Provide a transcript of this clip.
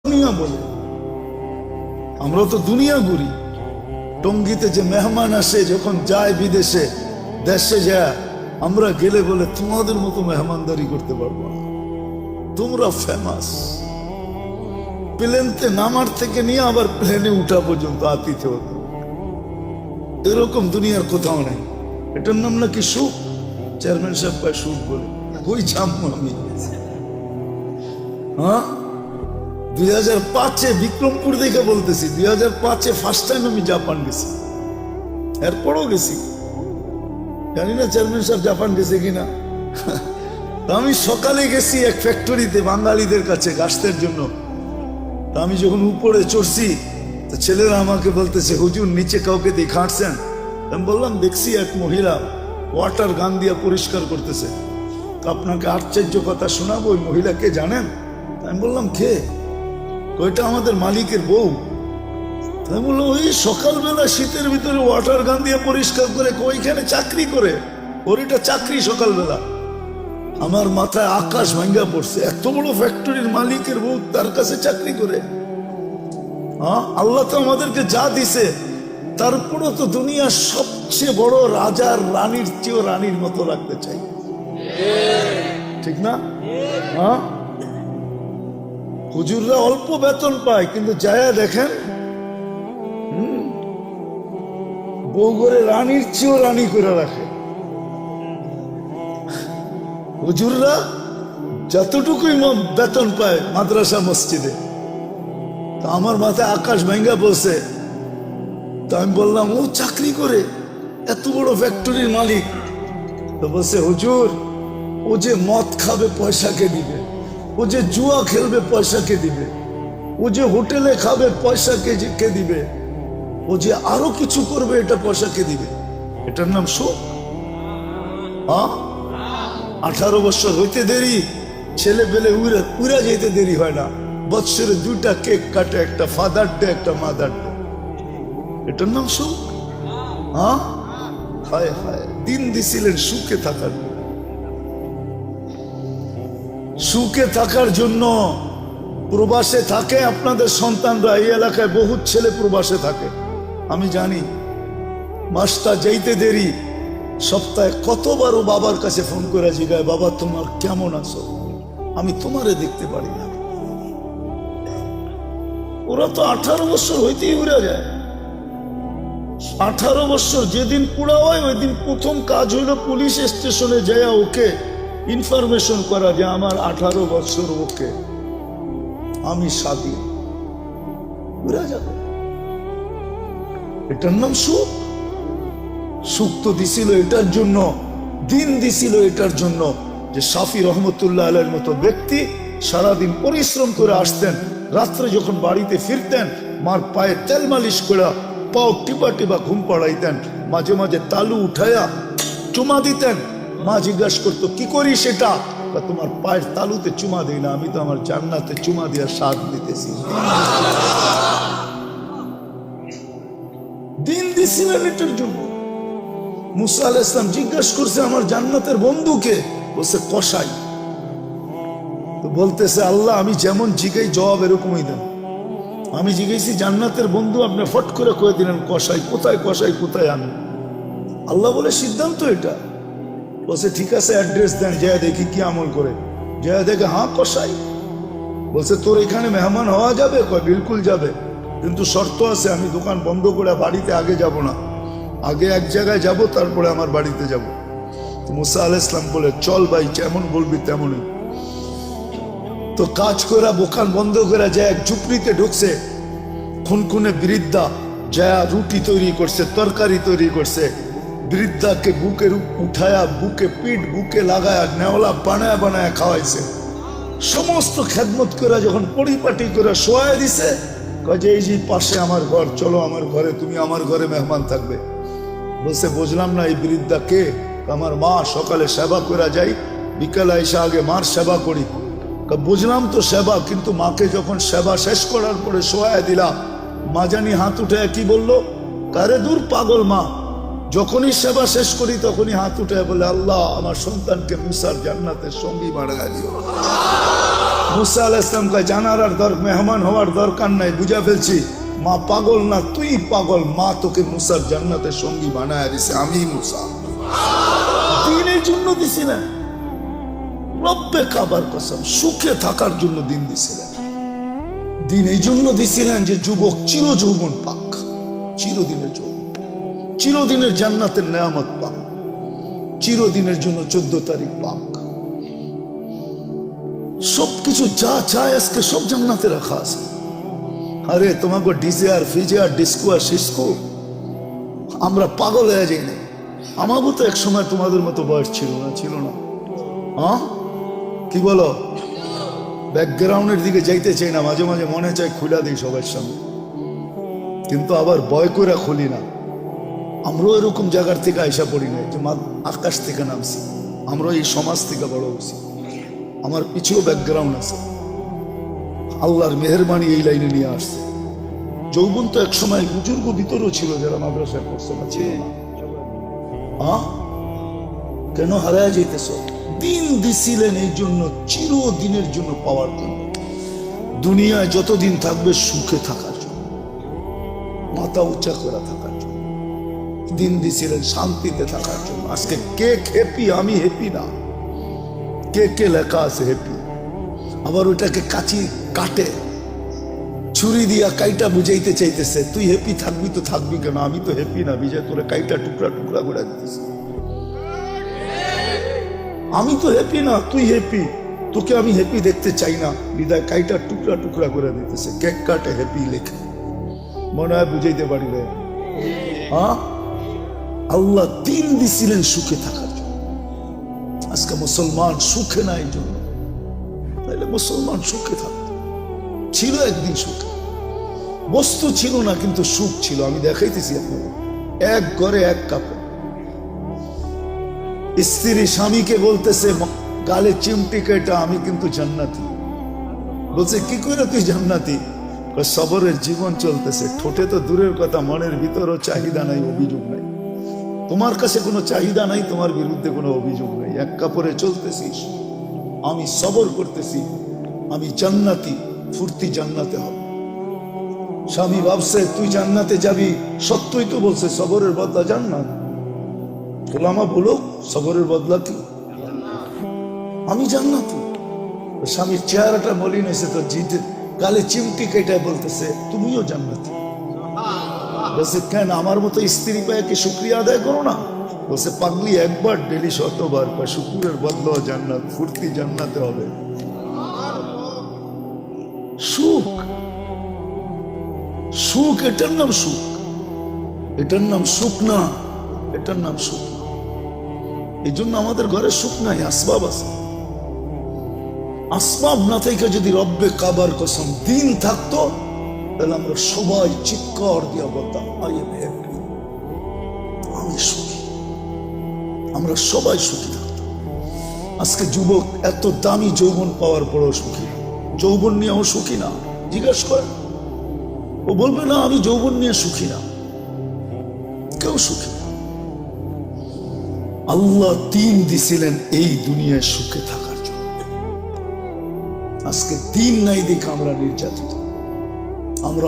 দুনিয়া বলে, আমরা তো দুনিয়া ঘুরি। টঙ্গিতে যে মেহমান আসে যখন যায় বিদেশে, দেশে যায়, আমরা গেলে বলে তোমাদের মতো মেহমানদারি করতে পারবো না, তোমরা ফেমাস। প্লেনতে নামার থেকে নিয়ে আবার প্লেনে উঠা পর্যন্ত আতিথ্য হতো। এরকম দুনিয়ার কোথাও নেই। এটার নাম নাকি সুখ। চেয়ারম্যান সাহেব কয় সুখ বলে, ওই জামু আমি। হ্যাঁ, 2005-এ বিক্রমপুর দেখে বলতেছি, 2005-এ ফার্স্ট টাইম আমি জাপান গেছি। এরপরও গেছি, জানি না চেয়ারম্যান সাহেব জাপান গেছে কিনা। আমি সকালে গেছি এক ফ্যাক্টরিতে বাঙালিদের কাছে গাছের জন্য। তা আমি যখন উপরে চড়ছি, তো ছেলেরা আমাকে বলতেছে, হুজুর নিচে কাউকে দেখাচ্ছেন? আমি বললাম দেখছি এক মহিলা ওয়াটার গান দিয়ে পরিষ্কার করতেছে। আপনাকে আশ্চর্য কথা শোনাবো, ওই মহিলাকে জানেন? আমি বললাম কে? ওইটা আমাদের মালিকের বউ। আমি বললাম ওই সকালবেলা শীতের ভিতরে ওয়াটার গান দিয়ে পরিষ্কার করে, ওইখানে চাকরি করে, ওর এটা চাকরি সকালবেলা। আমার মাথায় আকাশ ভাঙ্গা পড়ছে, এত বড় ফ্যাক্টরির মালিকের বউ তার কাছে চাকরি করে। হ্যাঁ, আল্লাহ তো আমাদেরকে যা দিছে, তারপরও তো দুনিয়ার সবচেয়ে বড় রাজার রানীর চেয়েও রানীর মতো রাখতে চাই, ঠিক না? হ্যাঁ, হুজুররা অল্প বেতন পায়, কিন্তু যায়া দেখেন বউ করে রানীর চেয়েও রানী করে রাখে। হুজুররা যতটুকুই বেতন পায় মাদ্রাসা মসজিদে। তা আমার মাথায় আকাশ ভাঙ্গা বলছে। তা আমি বললাম ও চাকরি করে, এত বড় ফ্যাক্টরির মালিক। তো বলছে হুজুর, ও যে মদ খাবে পয়সা কে দিবে, ও যে জুয়া খেলবে পয়সা কে দিবে, ও যে হোটেলে খাবে পয়সা কে দিবে, ও যে আরো কিছু করবে এটা পয়সা কে দিবে? এটার নাম সুখ? 18 বছর হইতে দেরি, ছেলে পেলে উড়া যেতে দেরি হয় না। বৎসরে 2টা কেক কাটে, একটা ফাদার ডে, একটা মাদার ডে। এটার নাম সুখ? হায় হায়, দিন দিছিলেন সুখে থাকার, সুখে থাকার জন্য। প্রবাসে থাকে আপনাদের সন্তানরা, এই এলাকায় বহুত ছেলে প্রবাসে থাকে, আমি জানি। মাসটা যাইতে দেরি, সপ্তাহে কতবারও বাবার কাছে ফোন করে জিগায়, বাবা তোমার কেমন আছো, আমি তোমারে দেখতে পারি না। ওরা তো 18 বছর হইতেই উড়ে যায়। 18 বছর যেদিন পুরা হয়, ওই দিন প্রথম কাজ হইল পুলিশ স্টেশনে যায় ওকে ইনফরমেশন করা যে আমার 18 বছর, ওকে আমি স্বাধীন। উড়ে যাবে। এটার নাম সুখ? সুখ তো দিছিল এটার জন্য, দিন দিছিল এটার জন্য যে শাফি রহমতুল্লাহ আলাইহির মতো ব্যক্তি সারাদিন পরিশ্রম করে আসতেন, রাত্রে যখন বাড়িতে ফিরতেন মার পায়ে তেল মালিশ করে পাও টিপা টিপা ঘুম পাড়াইতেন, মাঝে মাঝে তালু উঠায়া চুমা দিতেন। মা জিজ্ঞাসা করতো কি করি সেটা? তোমার পায়ের তালুতে চুমা দিই না, আমি তো আমার জান্নাতে চুমা দিয়া স্বাদ দিতেছি। দিন দিছিলেন এটার জন্য। মুসা আলাইহিস সালাম জিজ্ঞাসা করছে আমার জান্নাতের বন্ধুকে? বলছে কসাই। তো বলতেছে আল্লাহ আমি যেমন জিগাই জবাব এরকমই দেন। আমি জিজ্ঞেসি জান্নাতের বন্ধু, আপনি ফট করে কয়ে দিলেন কসাই। কোথায় কসাই, কোথায় আমি? আল্লাহ বলে সিদ্ধান্ত এটা। বলছে ঠিক আছে অ্যাড্রেস দেন, যায় দেখি কি আমল করে। যায় দেখে হ্যাঁ কসাই। বলছে তোর এখানে মেহমান হওয়া যাবে? কয় বিলকুল যাবে, কিন্তু শর্ত আছে, আমি দোকান বন্ধ করে বাড়িতে আগে যাব না, আগে এক জায়গায় যাব, তারপরে আমার বাড়িতে যাব। মুসা আলাইহিস সালাম বলে চল ভাই, যেমন বলবি তেমনই। তো কাজ করে দোকান বন্ধ করে যায় এক ঝুপড়িতে ঢুকছে। খুনখুনে বৃদ্ধা যায় রুটি তৈরি করছে, তরকারি তৈরি করছে। বৃদ্ধাকে বুকে উঠায়া, বুকে পিঠ বুকে লাগায়া নেওলা বানায় বানায় খাওয়াইছে। সমস্ত খেদমত করে যখন পরিপাটি করে শোয়া দিছে, কাজে এই যে পাশে আমার ঘর, চলো আমার ঘরে, তুমি আমার ঘরে মেহমান থাকবে। বলছে বুঝলাম না, এই বৃদ্ধা কে? আমার মা, সকালে সেবা করে যাই, বিকালে এসে আগে মার সেবা করি। বুঝলাম তো সেবা, কিন্তু মাকে যখন সেবা শেষ করার পরে শোয়া দিলাম, মা জানি হাত উঠে কি বললো, কারে দূর পাগল মা, যখনই সেবা শেষ করি তখনই হাত উঠে বলে আল্লাহ আমার সন্তানকে মুসার জান্নাতের সঙ্গী বানায় দিও। মুসা আলাইহিস সালাম কয় জানার আর মেহমান হওয়ার দরকার নাই, বুঝা ফেলছি মা পাগল না, তুই পাগল। মা তোকে মুসার জান্নাতের সঙ্গী বানায় দিছে, আমি মুসা দিনের জন্য দিছি না, রব্বে কাবার কসম সুখে থাকার জন্য দিন দিছিলেন। দিন এই জন্য দিছিলেন যে যুবক চির যৌবন পাক, চিরদিনের যৌবন, চিরদিনের জান্নাতের নেয়ামত পাক, চিরদিনের জন্য 14 তারিখ পাক। সবকিছু যা চায় আজকে সব জান্নাতে রাখা আছে। আরে তোমাকে ডিজে আর ফিজে আর ডিস্কো আর সিস্কো আমরা পাগল হয়ে যাই না। আমারও তো এক সময় তোমাদের মতো বয়স ছিল না, ছিল না? হ্যাঁ কি বলো? ব্যাকগ্রাউন্ডের দিকে যাইতে চাই না, মাঝে মাঝে মনে চায় খুলে দিই সবার সামনে, কিন্তু আবার ভয় করে খুলি না। আমরাও এরকম জায়গার থেকে আইসা পড়ি না যে আকাশ থেকে নামছি, আমরা এই সমাজ থেকে বড় হয়েছি। আমার পিছুও ব্যাকগ্রাউন্ড আছে, আল্লাহর মেহেরবানি এই লাইনে নিয়ে আসছে। যৌবন তো এক সময় বুজুর্গ ভিতরেও ছিল যারা মাদ্রাসায় পড়ছে না, ছিল না? কেন হারায় যাইতেছ? দিন দিছিলেন এই জন্য, চিরদিনের জন্য পাওয়ার জন্য, দুনিয়ায় যতদিন থাকবে সুখে থাকার জন্য, মাথা উঁচা করে থাকার জন্য দিন দিছিলেন, শান্তিতে থাকার জন্য। আজকে কে হ্যাপি? আমি হ্যাপি না। কে কে লেখা আছে হ্যাপি, আবার ওটাকে কাচি কাটে ছুরি দিয়া কাইটা বুঝাইতে চাইতেছে তুই হ্যাপি থাকবি তো থাকবি কেন, আমি তো হ্যাপি না, বিজয় তোরে কাইটা টুকরা টুকরা করে দিতেছে। আমি তো হ্যাপি না, তুই হ্যাপি, তোকে আমি হ্যাপি দেখতে চাই না, বিদায় কাইটা টুকরা টুকরা করে দিতেছে। কেক কাটে হ্যাপি লেখে, মনে হয় বুঝাইতে পারিলে। আল্লাহ দিন দিছিলেন সুখে থাকার জন্য। আজকে মুসলমান সুখে না এই জন্য, তাইলে মুসলমান সুখে থাকত, ছিল একদিন সুখে, বস্তু ছিল না কিন্তু সুখ ছিল। আমি দেখাইতেছি আপনাদের, এক ঘরে এক কাপড়। স্ত্রী স্বামীকে বলতেছে গালে চিমটি কেটা, আমি কিন্তু জান্নাতি। বলছে কি করে তুই জান্নাতি? সবরের জীবন চলতেছে, ঠোঁটে তো দূরের কথা, মনের ভিতরও চাহিদা নাই, অভিযোগ নাই। তোমার কাছে কোনো চাহিদা নাই, তোমার বিরুদ্ধে কোনো অভিযোগ নাই, এক কাপড়ে চলতেছিস, আমি সবর করতেছি, আমি জান্নাতি, ফুর্তি জান্নাতে হবে। স্বামী ভাবছে তুই জান্নাতে যাবি, সত্যই তো বলছে সবরের বদলা জান্নাত। ওলামা বলো সবরের বদলা কি? আমি জান্নাতি। স্বামীর চেহারাটা মলিন হয়েছে তো, জিতে গালে চিমটি কেটে বলতেছে তুমিও জান্নাতি। বলছে কেন, আমার মতো স্ত্রী পায় কি শুকরিয়া আদায় করো না? বলছে পাগলি, একবার ডেলি 100 বার পায়, শুকুরের বদলা জান্নাত, ফুর্তি জান্নাতে হবে। সুখ, সুখ এটার নাম সুখ, এটার নাম সুখ না, এটার নাম সুখ। এই জন্য আমাদের ঘরে সুখ নাই, আসবাব আছে। আসবাব না থেকে যদি রব্বে কাবার কসম দিন থাকতো, তাহলে আমরা সবাই চিৎকার দিয়া বলতাম আই এম হ্যাপি, আমি সুখী, আমরা সবাই সুখী থাকতাম। আজকে যুবক এত দামি যৌবন পাওয়ার পরেও সুখী, যৌবন নিয়েও সুখী না। জিজ্ঞাসা কর, ও বলবে না আমি যৌবন নিয়ে সুখী না, কেউ সুখী না। আল্লাহ দিন দিছিলেন এই দুনিয়ায় সুখে থাকার জন্য। আজকে দিন নাই দেখে আমরা নির্যাতিত, আমরা